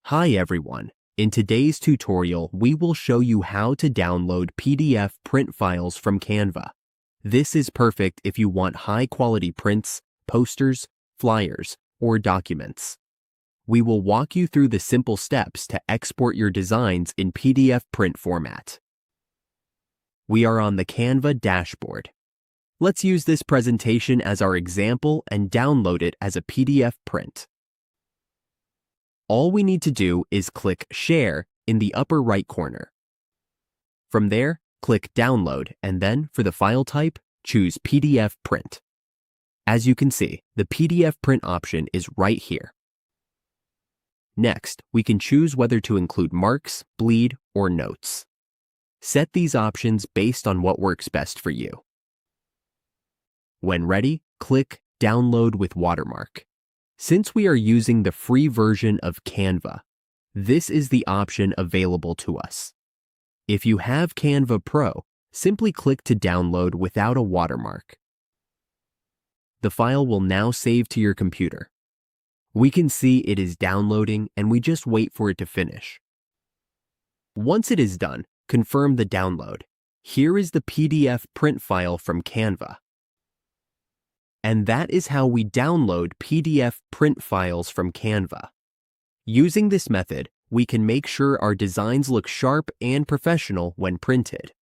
Hi everyone. In today's tutorial, we will show you how to download PDF print files from Canva. This is perfect if you want high-quality prints, posters, flyers, or documents. We will walk you through the simple steps to export your designs in PDF print format. We are on the Canva dashboard. Let's use this presentation as our example and download it as a PDF print. All we need to do is click Share in the upper right corner. From there, click Download, and then for the file type, choose PDF Print. As you can see, the PDF print option is right here. Next, we can choose whether to include marks, bleed, or notes. Set these options based on what works best for you. When ready, click Download with Watermark. Since we are using the free version of Canva, this is the option available to us. If you have Canva Pro, simply click to download without a watermark. The file will now save to your computer. We can see it is downloading and we just wait for it to finish. Once it is done, confirm the download. Here is the PDF print file from Canva. And that is how we download PDF print files from Canva. Using this method, we can make sure our designs look sharp and professional when printed.